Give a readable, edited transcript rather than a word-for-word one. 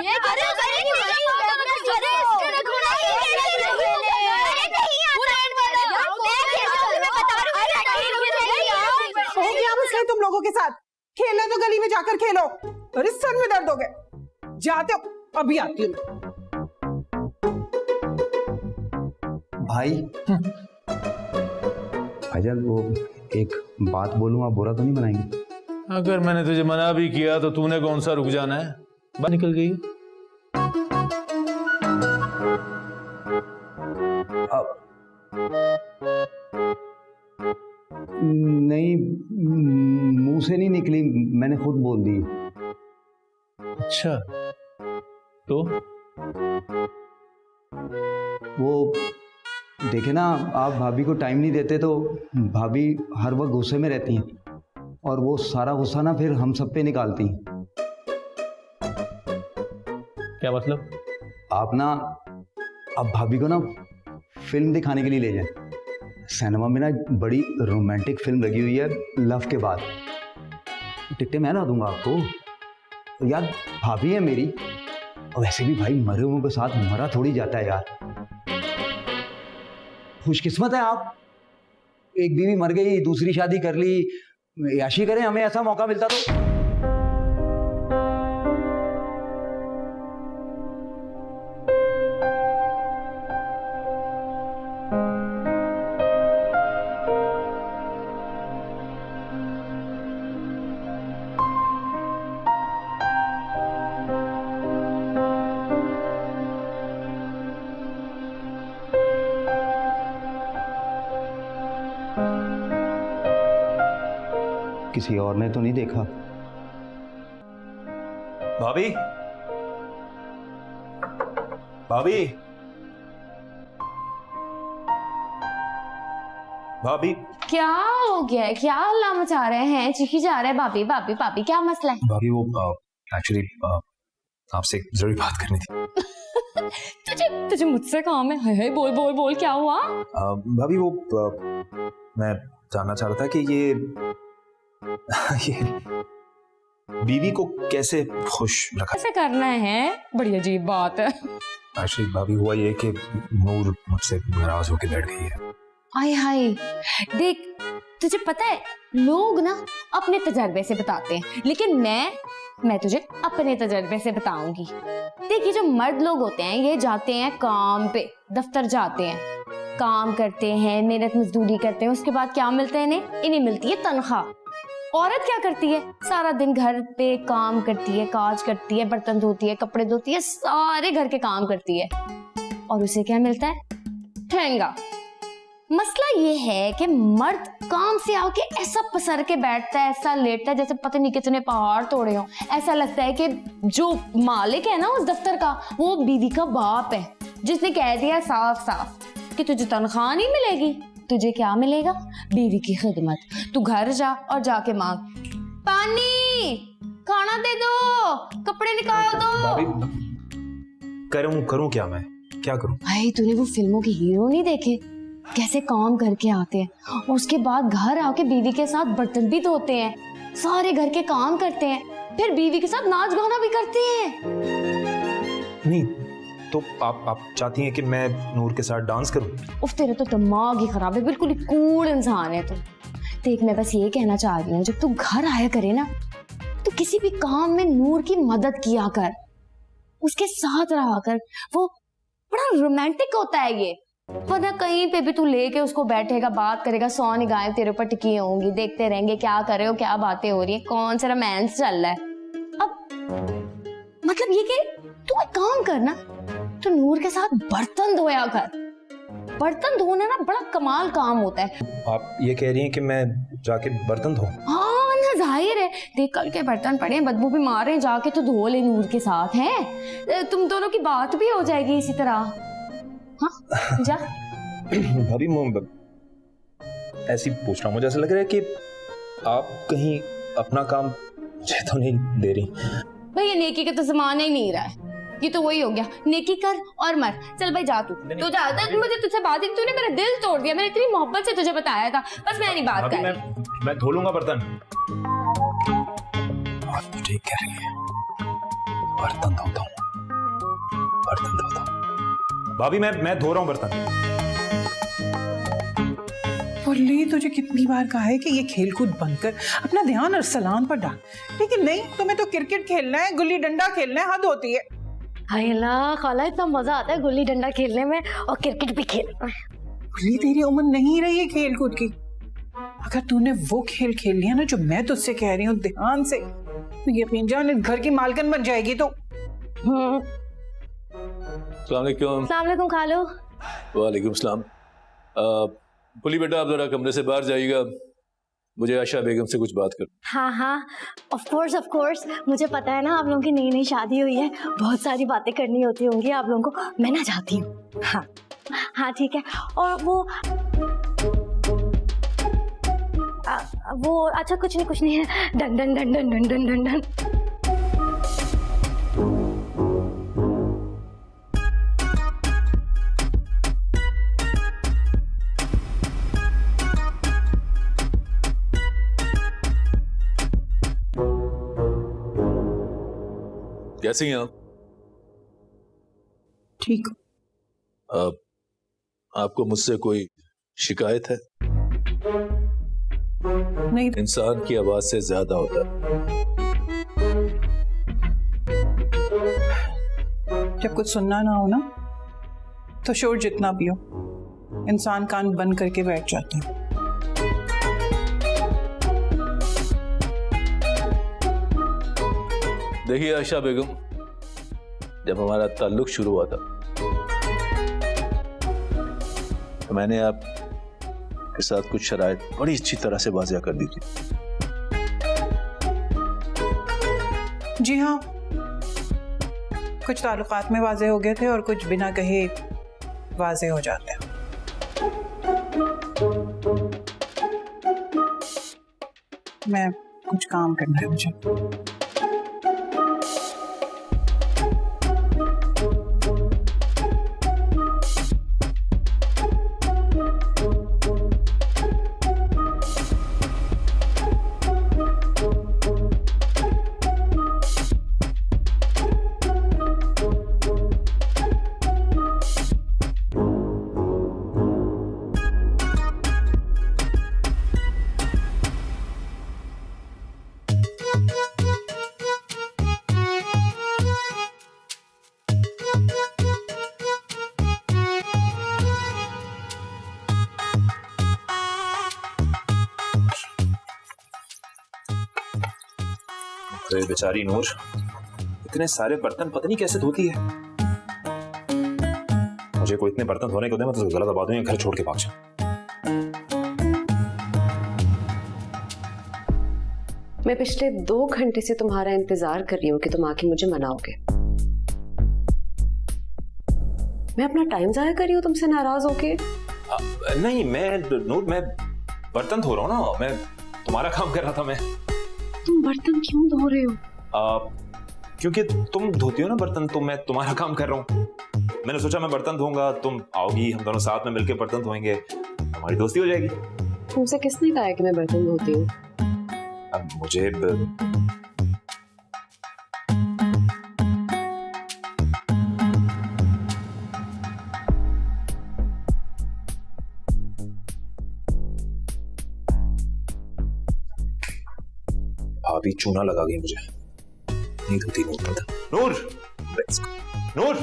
ये हो गया मसला तुम लोगों के साथ? खेलना तो गली में जाकर खेलो। अरे सर में दर्द हो गए, जाते हो, अभी आती हूँ। भाई भाईजान वो एक बात बोलूं, आप बुरा तो नहीं मनाएंगे? अगर मैंने तुझे मना भी किया तो तूने कौन सा रुक जाना है? बात निकल गई। नहीं, मुंह से नहीं निकली, मैंने खुद बोल दी। अच्छा तो वो देखे ना, आप भाभी को टाइम नहीं देते तो भाभी हर वक्त गुस्से में रहती हैं और वो सारा गुस्सा ना फिर हम सब पे निकालती हैं। क्या मतलब? आप ना अब भाभी को ना फिल्म दिखाने के लिए ले जाएं। सिनेमा में ना बड़ी रोमांटिक फिल्म लगी हुई है लव के बाद। टिकटें मैं ला दूंगा आपको। यार भाभी है मेरी, और वैसे भी भाई मरे हुए के साथ मरा थोड़ी जाता है यार। खुशकिस्मत है आप, एक बीवी मर गई, दूसरी शादी कर ली, याशी करें, हमें ऐसा मौका मिलता तो। किसी और ने तो नहीं देखा? भाभी, भाभी, भाभी, क्या हो गया है? क्या हल्ला मचा रहे हैं? चीखी जा रहे हैं भाभी भाभी भाभी, क्या मसला है? भाभी वो एक्चुअली आपसे एक जरूरी बात करनी थी। तुझे तुझे मुझसे काम है? हाय हाय, बोल बोल बोल, क्या हुआ? भाभी वो मैं जानना चाह रहा था कि ये बीवी को कैसे खुश रखा। कैसे करना है? बड़ी अजीब बात है। एक्चुअली भाभी हुआ ये कि नूर मुझसे नाराज होकर बैठ गई है। हाय हाय, देख तुझे पता है लोग ना अपने तजर्बे से बताते हैं, लेकिन मैं तुझे अपने तजर्बे से बताऊंगी। देख ये जो मर्द लोग होते हैं ये जाते हैं काम पे, दफ्तर जाते हैं, काम करते हैं, मेहनत मजदूरी करते हैं, उसके बाद क्या मिलता है इन्हें? इन्हें मिलती है तनख्वाह। औरत क्या करती है? सारा दिन घर पे काम करती है, काज करती है, बर्तन धोती है, कपड़े धोती है, सारे घर के काम करती है, और उसे क्या मिलता है? ठेंगा। मसला ये है कि मर्द काम से आके ऐसा पसर के बैठता है, ऐसा लेटता है जैसे पता नहीं कितने पहाड़ तोड़े हों। ऐसा लगता है कि जो मालिक है ना उस दफ्तर का, वो बीवी का बाप है, जिसने कह दिया साफ साफ कि तुझे तनख्वाह नहीं मिलेगी, तुझे क्या मिलेगा? बीवी की खिदमत। तू घर जा और जाके मांग, पानी, खाना दे दो, कपड़े निकाल दो। भाभी करूं क्या मैं? क्या करूं? भाई तूने वो फिल्मों के हीरो नहीं देखे कैसे काम करके आते हैं और उसके बाद घर आके बीवी के साथ बर्तन भी धोते हैं, सारे घर के काम करते हैं, फिर बीवी के साथ नाच गाना भी करते हैं। नहीं तो आप चाहती हैं कि मैं नूर के साथ डांस करूं? उफ तेरा तो दिमाग ही खराब है, बिल्कुल ही कूल इंसान है तू। देख मैं बस ये कहना चाह रही हूँ, जब तू घर आया करे ना तो किसी भी काम में नूर की मदद किया कर, उसके साथ रहा कर, वो बड़ा रोमांटिक होता है ये। वरना कहीं पे भी तू लेके उसको बैठेगा, बात करेगा, 100 निगाहें तेरे ऊपर टिकी होंगी, देखते रहेंगे क्या कर रहे हो, क्या बातें हो रही है, कौन सा रोमांस चल रहा है। अब मतलब ये कि तू एक काम करना, तो नूर के साथ बर्तन धोया कर। बर्तन धोना ना बड़ा कमाल काम होता है। आप ये कह रही हैं कि मैं जाके बर्तन धोऊं? हाँ ना, जाहिर है, देख कल के बर्तन पड़े हैं, बदबू भी मार रहे हैं, जाके तो धो ले नूर के साथ है, तुम दोनों की बात भी हो जाएगी इसी तरह। हाँ जा। भाभी ऐसी पूछ रहा हूँ, मुझे ऐसा लग रहा है कि आप कहीं अपना काम मुझे तो नहीं दे रही। भैया नेकी का तो जमाना ही नहीं रहा है, ये तो वही हो गया, नेकी कर और मर। चल भाई जा, तू जा, मुझे तुझसे बात ही, तूने मेरा दिल तोड़ दिया, मैंने इतनी मोहब्बत से तुझे बताया था, बस मैं नहीं बात कर रही। मैं धो लूंगा बर्तन। ठीक कह रही है, बर्तन धोता हूँ। बर्तन धोता हूँ। भाभी मैं धो रहा हूँ बर्तन। बोली तुझे कितनी बार कहा है कि ये खेल कूद बंद कर, अपना ध्यान अरसलान पर डाल, लेकिन नहीं, तुम्हें तो क्रिकेट खेलना है, गुल्ली डंडा खेलना है, हद होती है। हाय अल्लाह खाला, इतना मजा आता है गुल्ली डंडा खेलने में और क्रिकेट भी खेलने में। बोली तेरी उम्र नहीं रही है खेल कूद की। अगर तूने वो खेल खेल लिया ना जो मैं तुझसे कह रही हूँ ध्यान से, तो ये पिंजान घर की मालकिन बन जाएगी। तो अस्सलाम वालेकुम खालो। वालेकुम सलाम। पुली बेटा आप जरा कमरे से बाहर जाइएगा, मुझे आशा बेगम से कुछ बात कर। हाँ ऑफ कोर्स मुझे पता है ना, आप लोगों की नई नई शादी हुई है, बहुत सारी बातें करनी होती होंगी आप लोगों को, मैं ना जाती हूँ। हाँ ठीक है। और वो अच्छा कुछ नहीं है, done done done done done done done done. कैसी हैं आप? ठीक। आपको मुझसे कोई शिकायत है? नहीं, इंसान की आवाज से ज्यादा होता है। जब कुछ सुनना ना हो ना तो शोर जितना भी हो, इंसान कान बंद करके बैठ जाता है। देखिए आशा बेगम, जब हमारा ताल्लुक शुरू हुआ था तो मैंने आपके साथ कुछ शराइत बड़ी अच्छी तरह से वाज़ेह कर दी थी। जी हाँ, कुछ ताल्लुकात में वाज़ेह हो गए थे और कुछ बिना कहे वाज़ेह हो जाते हैं। मैं कुछ काम करना है मुझे। अरे बेचारी नूर, इतने सारे बर्तन पता नहीं कैसे धोती है। मुझे कोई इतने बर्तन धोने को दे, मैं तो गलत बात हुई, घर छोड़ के भाग जा। मैं पिछले 2 घंटे से तुम्हारा इंतजार कर रही हूँ कि तुम आके मुझे मनाओगे। मैं अपना टाइम जाया कर रही हूँ तुमसे नाराज होके? नहीं नूर, मैं बर्तन धो रहा हूँ ना, मैं तुम्हारा काम कर रहा था। मैं तुम बर्तन क्यों धो रहे हो? क्योंकि तुम धोती हो ना बर्तन, तो मैं तुम्हारा काम कर रहा हूँ। मैंने सोचा मैं बर्तन धोऊंगा, तुम आओगी, हम दोनों साथ में मिलकर बर्तन धोएंगे, हमारी दोस्ती हो जाएगी। तुमसे किसने कहा है कि मैं बर्तन धोती हूँ? अब मुझे भाभी चूना लगा गई, मुझे नहीं धोती नूर। नूर